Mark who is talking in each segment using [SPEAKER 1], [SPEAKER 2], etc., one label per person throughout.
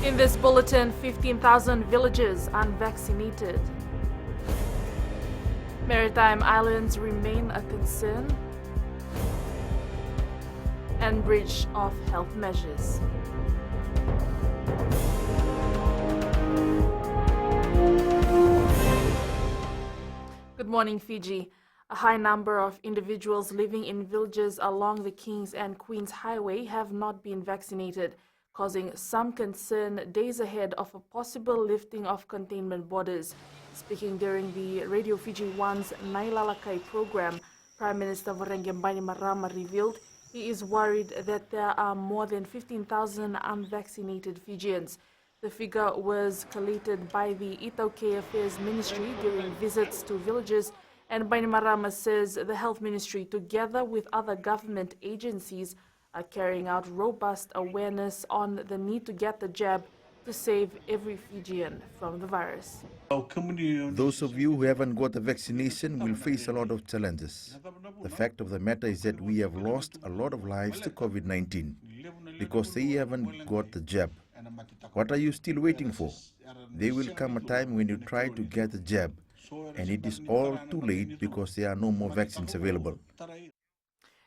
[SPEAKER 1] In this bulletin, 15,000 villagers unvaccinated. Maritime islands remain a concern. And breach of health measures. Good morning, Fiji. A high number of individuals living in villages along the Kings and Queens Highway have not been vaccinated, causing some concern days ahead of a possible lifting of containment borders. Speaking during the Radio Fiji One's Nailalakai program, Prime Minister Voreqe Bainimarama revealed he is worried that there are more than 15,000 unvaccinated Fijians. The figure was collated by the Itauke Affairs Ministry during visits to villages, and Bainimarama says the Health Ministry, together with other government agencies, are carrying out robust awareness on the need to get the jab to save every Fijian from the virus.
[SPEAKER 2] Those of you who haven't got the vaccination will face a lot of challenges. The fact of the matter is that we have lost a lot of lives to COVID-19 because they haven't got the jab. What are you still waiting for? There will come a time when you try to get the jab, and it is all too late because there are no more vaccines available.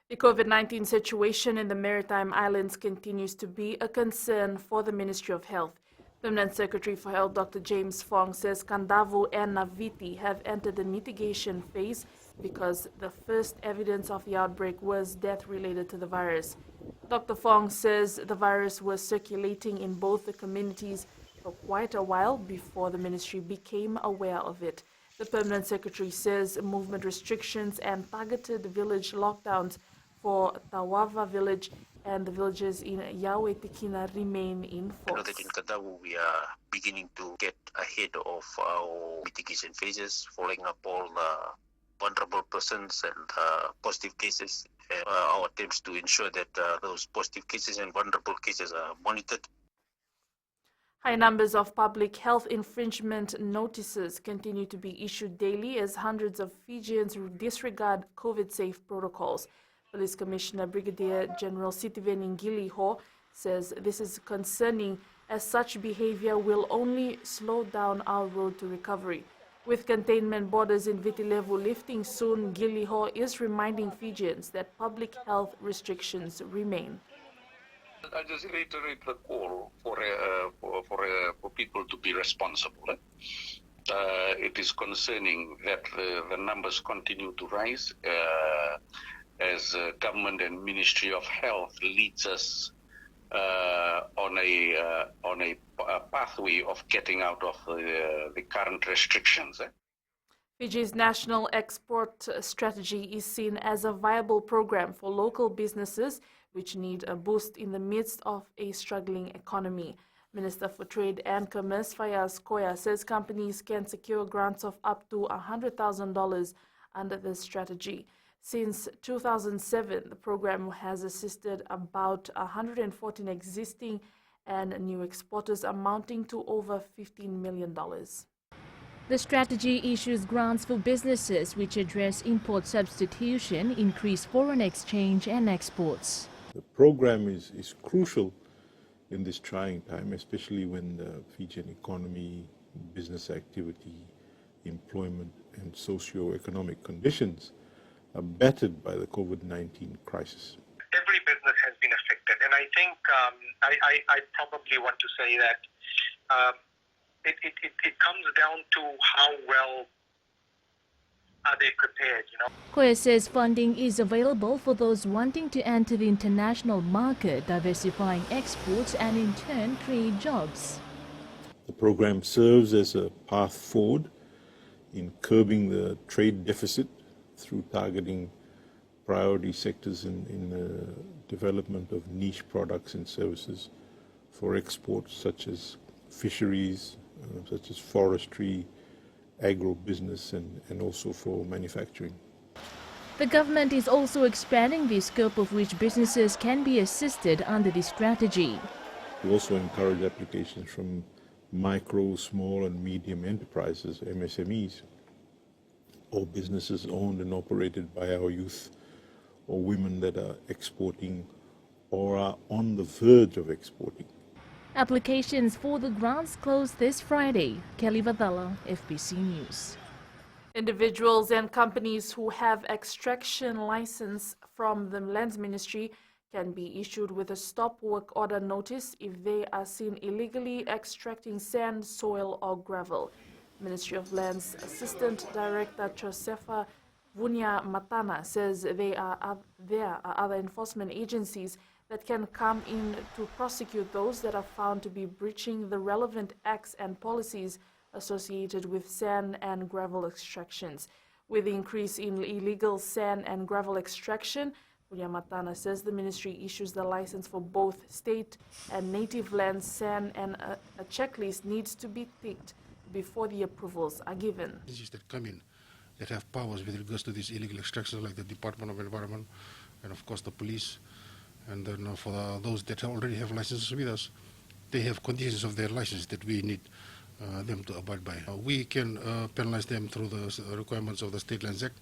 [SPEAKER 1] The COVID-19 situation in the Maritime Islands continues to be a concern for the Ministry of Health. Permanent Secretary for Health Dr. James Fong says Kadavu and Naviti have entered the mitigation phase because the first evidence of the outbreak was death related to the virus. Dr. Fong says the virus was circulating in both the communities for quite a while before the ministry became aware of it. The Permanent Secretary says movement restrictions and targeted village lockdowns for Tawava village and the villages in Yawetikina remain in force.
[SPEAKER 3] I know that in Kadavu we are beginning to get ahead of our mitigation phases, following up all vulnerable persons and positive cases. Our attempts to ensure that those positive cases and vulnerable cases are monitored.
[SPEAKER 1] High numbers of public health infringement notices continue to be issued daily as hundreds of Fijians disregard COVID-safe protocols. Police Commissioner Brigadier General Sitiven Ngiliho says this is concerning as such behavior will only slow down our road to recovery. With containment borders in Viti Levu lifting soon, Ngiliho is reminding Fijians that public health restrictions remain.
[SPEAKER 4] I just reiterate the call for people to be responsible. It is concerning that the numbers continue to rise as government and Ministry of Health leads us on a pathway of getting out of the current restrictions.
[SPEAKER 1] Fiji's national export strategy is seen as a viable program for local businesses which need a boost in the midst of a struggling economy. Minister for Trade and Commerce Fayaz Koya says companies can secure grants of up to $100,000 under this strategy. Since 2007, the program has assisted about 114 existing and new exporters amounting to over $15 million.
[SPEAKER 5] The strategy issues grants for businesses which address import substitution, increase foreign exchange and exports.
[SPEAKER 6] The program is crucial in this trying time, especially when the Fijian economy, business activity, employment and socio-economic conditions are battered by the COVID-19 crisis.
[SPEAKER 7] Every business has been affected, and I think I probably want to say that it comes down to how well are they prepared,
[SPEAKER 5] Koya says funding is available for those wanting to enter the international market, diversifying exports and in turn create jobs.
[SPEAKER 6] The program serves as a path forward in curbing the trade deficit through targeting priority sectors in the development of niche products and services for exports such as fisheries, such as forestry, agro-business and also for manufacturing.
[SPEAKER 5] The government is also expanding the scope of which businesses can be assisted under this strategy.
[SPEAKER 6] We also encourage applications from micro, small and medium enterprises, MSMEs, or businesses owned and operated by our youth or women that are exporting or are on the verge of exporting.
[SPEAKER 5] Applications for the grants close this Friday. Kelly Vadala, FBC News.
[SPEAKER 1] Individuals and companies who have extraction license from the Lands Ministry can be issued with a stop work order notice if they are seen illegally extracting sand, soil or gravel. Ministry of Lands Assistant Director Josefa Vunya Matana says there are other enforcement agencies that can come in to prosecute those that are found to be breaching the relevant acts and policies associated with sand and gravel extractions. With the increase in illegal sand and gravel extraction, Matana says the ministry issues the license for both state and native land sand, and a checklist needs to be ticked before the approvals are given.
[SPEAKER 8] Agencies that come in that have powers with regards to these illegal extractions, like the Department of Environment and of course the police, and then for those that already have licenses with us, they have conditions of their license that we need them to abide by. We can penalize them through the requirements of the State Lands Act.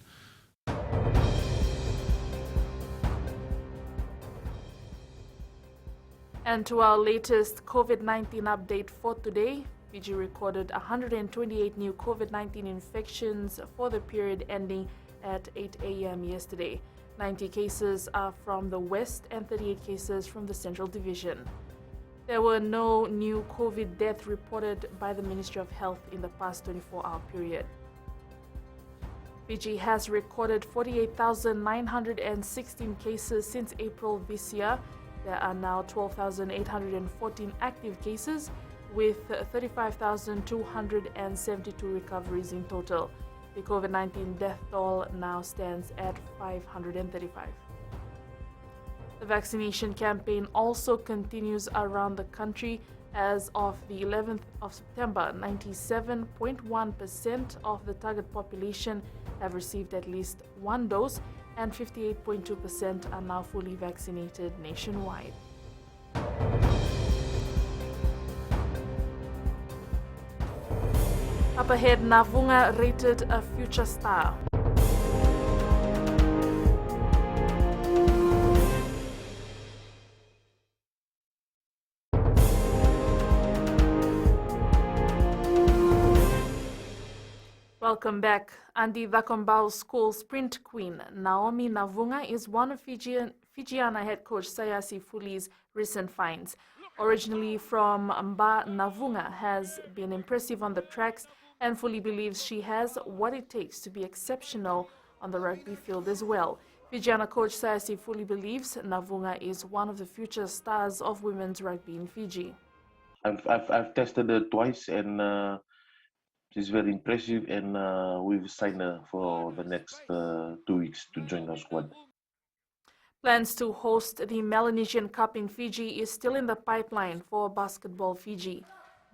[SPEAKER 1] And to our latest COVID-19 update for today, Fiji recorded 128 new COVID-19 infections for the period ending at 8 a.m. yesterday. 90 cases are from the West and 38 cases from the Central Division. There were no new COVID deaths reported by the Ministry of Health in the past 24-hour period. Fiji has recorded 48,916 cases since April this year. There are now 12,814 active cases with 35,272 recoveries in total. The COVID-19 death toll now stands at 535. The vaccination campaign also continues around the country. As of the 11th of September, 97.1% of the target population have received at least one dose, and 58.2% are now fully vaccinated nationwide. Up ahead, Navunga rated a future star. Welcome back. Andi Vakombao School sprint queen Naomi Navunga is one of Fijiana head coach Sayasi Fuli's recent finds. Originally from Mba, Navunga has been impressive on the tracks and fully believes she has what it takes to be exceptional on the rugby field as well. Fijiana coach Sayasi fully believes Navunga is one of the future stars of women's rugby in Fiji.
[SPEAKER 9] I've tested her twice, and she's very impressive, and we've signed her for the next 2 weeks to join our squad.
[SPEAKER 1] Plans to host the Melanesian Cup in Fiji is still in the pipeline for Basketball Fiji.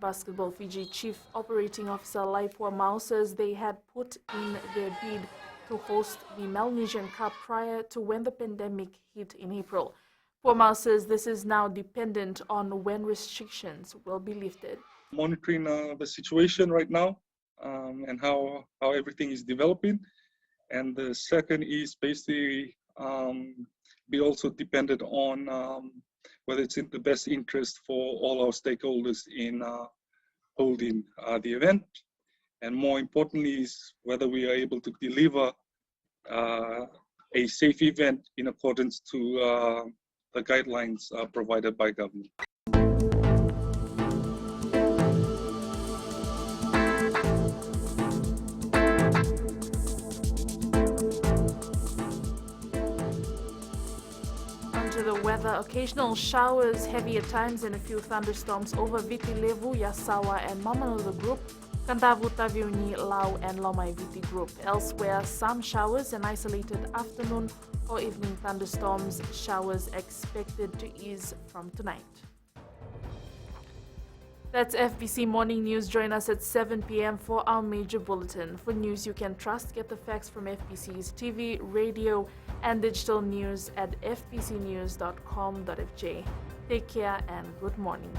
[SPEAKER 1] Basketball Fiji Chief Operating Officer Laipua Mau says they had put in their bid to host the Melanesian Cup prior to when the pandemic hit in April. Puamau says this is now dependent on when restrictions will be lifted.
[SPEAKER 10] Monitoring the situation right now and how everything is developing. And the second is basically be also dependent on whether it's in the best interest for all our stakeholders in holding the event. And more importantly is whether we are able to deliver a safe event in accordance to the guidelines provided by government.
[SPEAKER 1] The weather, occasional showers, heavy at times, and a few thunderstorms over Viti Levu, Yasawa, and Mamanuca Group, Kandavu, Taviuni, Lau, and Lomai Viti Group. Elsewhere, some showers and isolated afternoon or evening thunderstorms, showers expected to ease from tonight. That's FBC Morning News. Join us at 7 p.m. for our major bulletin. For news you can trust, get the facts from FBC's TV, radio, and digital news at fbcnews.com.fj. Take care and good morning.